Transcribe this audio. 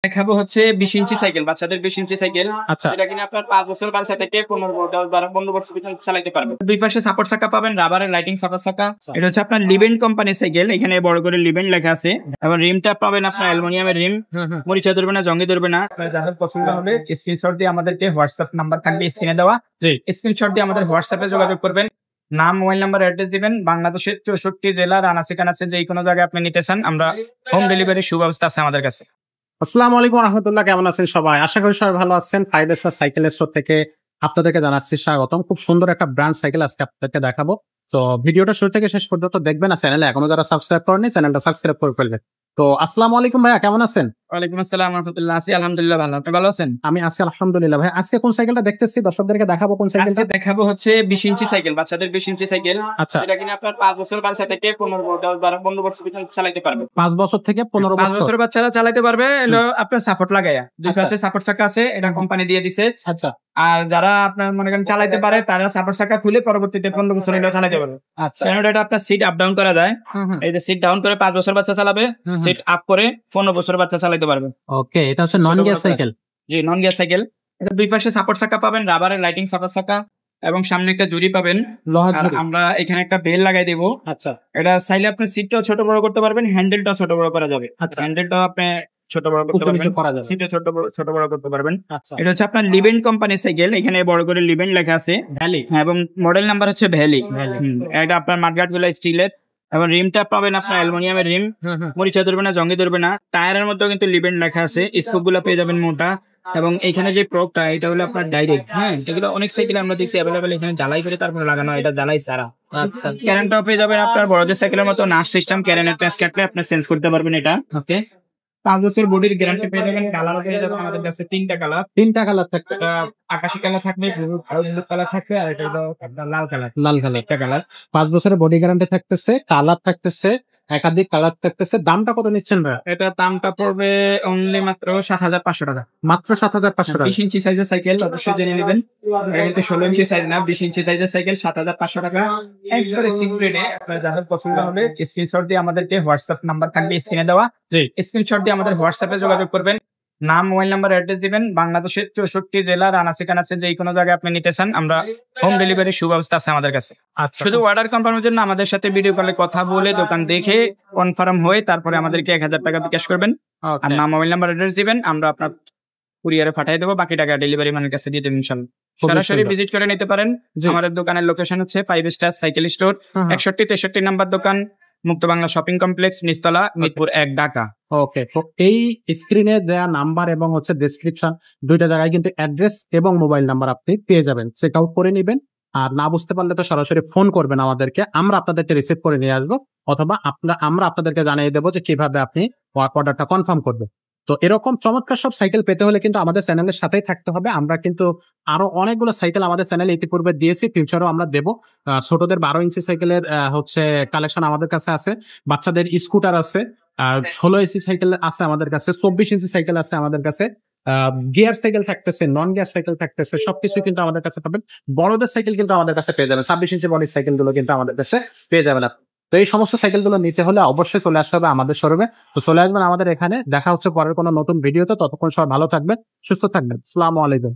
দেখাবো হচ্ছে 20 ইঞ্চি সাইকেল, বাচ্চাদের 20 ইঞ্চি সাইকেল। আচ্ছা। এটা কিনা আপনার 5 বছর বাচ্চা থেকে 15 বছর পর্যন্ত চালাতে পারবে। দুই পাশে সাপোর্ট চাকা পাবেন, রাবারের লাইটিং সাপোর্ট চাকা। এটা হচ্ছে আপনার লিভেন্ট কোম্পানির সাইকেল, এখানে বড় করে লিভেন্ট লেখা আছে। এবং রিমটা পাবেন আপনার অ্যালুমিনিয়ামের রিম, মরিচা ধরবে না, জঙ্গি ধরবে না। যাদের পছন্দ হবে স্ক্রিনশট দিয়ে আমাদেরকে হোয়াটসঅ্যাপ নাম্বার থাকবে স্ক্রিনে দেওয়া, স্ক্রিনশট দিয়ে আমাদের হোয়াটসঅ্যাপে যোগাযোগ করবেন। নাম, মোবাইল নাম্বার, অ্যাড্রেস দিবেন। বাংলাদেশের 64 জেলার আনাচে কানাচে যে কোনো জায়গায় আপনি নিতে চান, আমরা হোম ডেলিভারির সুব্যবস্থা আছে আমাদের কাছে। আসসালামু আলাইকুম রাহমাতুল্লাহ, কেমন আছেন সবাই? আশা করি সবাই ভালো আছেন। 5 স্টার সাইকেল স্টোর থেকে আপনাদেরকে জানাচ্ছি স্বাগতম। খুব সুন্দর একটা ব্র্যান্ড সাইকেল আজকে আপনাদেরকে দেখাবো। তো ভিডিওটা শুরু থেকে শেষ পর্যন্ত দেখবেন, আর চ্যানেলে এখনো যারা সাবস্ক্রাইব করেনি চ্যানেলটা সাবস্ক্রাইব করে ফেলবেন। তো আসসালামু আলাইকুম ভাইয়া, কেমন আছেন? ওয়ালাইকুম আসসালাম রাহমাতুল্লাহ। আছি আলহামদুলিল্লাহ ভালো। আপনি ভালো আছেন? আমি আছি আলহামদুলিল্লাহ। ভাই আজকে কোন সাইকেলটা দেখতেছি দর্শকদেরকে দেখাবো? কোন সাইকেলটা আজকে দেখাবো হচ্ছে 20 ইঞ্চি সাইকেল, বাচ্চাদের 20 ইঞ্চি সাইকেল। আচ্ছা। এটা কিনা আপনার 5 বছর বাচ্চা থেকে 15 বছর পর্যন্ত চালাতে পারবে। 5 বছর থেকে 15 5 বছর বাচ্চারা চালাতে পারবে। এলো আপনার সাপোর্ট লাগায়া, দুই আচ্ছা। পাশে সাপোর্ট চাকা আছে, এটা কোম্পানি দিয়ে দিছে। আচ্ছা আর যারা আপনার মনে করেন চালাতে পারে তারা সাপোর্ট চাকা খুলে পরবর্তীতে 15 বছর হলেও চালাতে পারবে। আচ্ছা। কারণ এটা আপনার সিট আপ ডাউন করা যায়। এই যে সিট ডাউন করে 5 বছর বাচ্চা চালাবে, সিট আপ করে 15 বছর বাচ্চা চালাতে পারবে। ওকে, এটা হচ্ছে নন গ্যাস সাইকেল। জি, নন গ্যাস সাইকেল। এটা দুই পাশে সাপোর্ট চাকা পাবেন, রাবারের লাইটিং সাপোর্ট চাকা, এবং সামনে একটা জুড়ি পাবেন, লোহার আর জুড়ি। আমরা এখানে একটা বেল লাগাই দেবো। আচ্ছা এটা চাইলে আপনি সিটটাও ছোট বড় করতে পারবেন, হ্যান্ডেলটাও ছোট বড় করা যাবে। আচ্ছা। হ্যান্ডেলটাও আপনি ছোট বড় করতে উঁচু নিচু পারবেন, করা যাবে। সিটে ছোট বড় করতে পারবেন। আচ্ছা। এটা হচ্ছে আপনার লিভেন্ট কোম্পানির সাইকেল, এখানে বড় করে লিভেন্ট লেখা আছে, ভ্যালি। হ্যাঁ, এবং মডেল নাম্বার হচ্ছে ভ্যালি। ভ্যালি। এটা আপনার মাঠগাট গুলো স্টিলের, এবং রিমটা পাবেন আপনার অ্যালুমিনিয়ামের রিম, মরিচা ধরবে না, জঙ্গি ধরবে না। টায়ারের মধ্যেও কিন্তু লিভেন্ট লেখা আছে, স্পোক গুলো পেয়ে যাবেন মোটা। এবং এখানে যে প্রোপটা, এটা হলো আপনার ডাইরেক্ট। হ্যাঁ, এগুলো অনেক সাইকেল আমরা দেখছি অ্যাভেলেবেল, এখানে জ্বালাই করে তারপরে লাগানো, এটা জ্বালাই ছাড়া। আচ্ছা। ক্যারেনটাও পেয়ে যাবেন আপনার বড়দের সাইকেলের মতো নাচ সিস্টেম, ক্যারেনের প্যাঁচ কাটলে আপনি চেঞ্জ করতে পারবেন এটা। ওকে। 5 বছর বডির গ্যারান্টি পেয়ে যাবেন। কালার পেয়ে যাবেন আমাদের কাছে 3টা কালার। 3টা কালার থাকবে। এটা আকাশি কালার থাকবে, ব্লু কালার থাকবে, আর এটা হলো আপনার লাল কালার। লাল কালার। একটা কালার। 5 বছরের বডি গ্যারান্টি থাকতেছে, কালার থাকতেছে, একাধিক কালার থাকতেছে। দামটা কত নিচ্ছেন ভাই? এটা দামটা পড়বে অনলি মাত্র 7,500 টাকা। মাত্র 7,500 টাকা। 20 ইঞ্চি সাইজের সাইকেল, অবশ্যই জেনে নেবেন। এটা কিন্তু 16 ইঞ্চি সাইজ না, 20 ইঞ্চি সাইজের সাইকেল, 7,500 টাকা। একবারে সিক্রেটে আপনার যাদের পছন্দ হবে স্ক্রিনশট দিয়ে আমাদেরকে হোয়াটসঅ্যাপ নাম্বার থাকবে স্ক্রিনে দেওয়া, স্ক্রিনশট দিয়ে আমাদের হোয়াটসঅ্যাপে যোগাযোগ করবেন। নাম, মোবাইল নাম্বার, অ্যাড্রেস দিবেন। বাংলাদেশের 64 জেলার আনাচে কানাচে যে কোনো জায়গায় আপনি নিতে চান, আমরা হোম ডেলিভারির সুব্যবস্থা আছে আমাদের কাছে। আচ্ছা। শুধু অর্ডার কনফার্মের জন্য আমাদের সাথে ভিডিও কলে কথা বলে দোকান দেখে কনফার্ম হয়ে তারপরে আমাদেরকে 1000 টাকা বিকাশ করবেন। আর নাম, মোবাইল নাম্বার, অ্যাড্রেস দিবেন, আমরা আপনার কুরিয়ারে পাঠিয়ে দেবো, বাকি টাকা ডেলিভারি ম্যানের কাছে দিয়ে দেবেন ইনশাআল্লাহ। সরাসরি ভিজিট করে নিতে পারেন। আমাদের দোকানের লোকেশন হচ্ছে 5 স্টার সাইকেল স্টোর, 61-63 নাম্বার দোকান, মুক্ত বাংলা শপিং কমপ্লেক্স, নিচতলা, মিরপুর 1, ঢাকা। ওকে, তো এই স্ক্রিনে দেয়া নাম্বার এবং হচ্ছে ডেসক্রিপশন, দুইটা জায়গায় কিন্তু অ্যাড্রেস এবং মোবাইল নাম্বার আপনি পেয়ে যাবেন। চেক আউট করে নেবেন। আর না বুঝতে পারলে তো সরাসরি ফোন করবেন আমাদেরকে, আমরা আপনাদেরকে রিসিভ করে নিয়ে আসবো, অথবা আমরা আপনাদেরকে জানিয়ে দেবো যে কিভাবে আপনি অর্ডারটা কনফার্ম করবেন। তো এরকম চমৎকার সব সাইকেল পেতে হলে কিন্তু আমাদের চ্যানেলের সাথেই থাকতে হবে। আমরা কিন্তু আরো অনেকগুলো সাইকেল আমাদের চ্যানেলে ইতিপূর্বে দিয়েছি, ফিউচারও আমরা দেবো। ছোটদের 12 ইঞ্চি সাইকেলের হচ্ছে কালেকশন আমাদের কাছে আছে, বাচ্চাদের স্কুটার আছে, 16 ইঞ্চি সাইকেল আছে আমাদের কাছে, 24 ইঞ্চি সাইকেল আছে আমাদের কাছে, গিয়ার সাইকেল থাকতেছে, নন গিয়ার সাইকেল থাকতেছে, সবকিছু কিন্তু আমাদের কাছে পাবেন। বড়দের সাইকেল কিন্তু আমাদের কাছে পেয়ে যাবেন, 26 ইঞ্চি বডির সাইকেল গুলো কিন্তু আমাদের কাছে পেয়ে যাবেন। তো এই সমস্ত সাইকেল গুলো নিতে হলে অবশ্যই চলে আসতে হবে আমাদের শোরুমে। তো চলে আসবেন আমাদের এখানে। দেখা হচ্ছে পরের কোনো নতুন ভিডিওতে। ততক্ষণ সবাই ভালো থাকবেন, সুস্থ থাকবেন। আসসালামু আলাইকুম।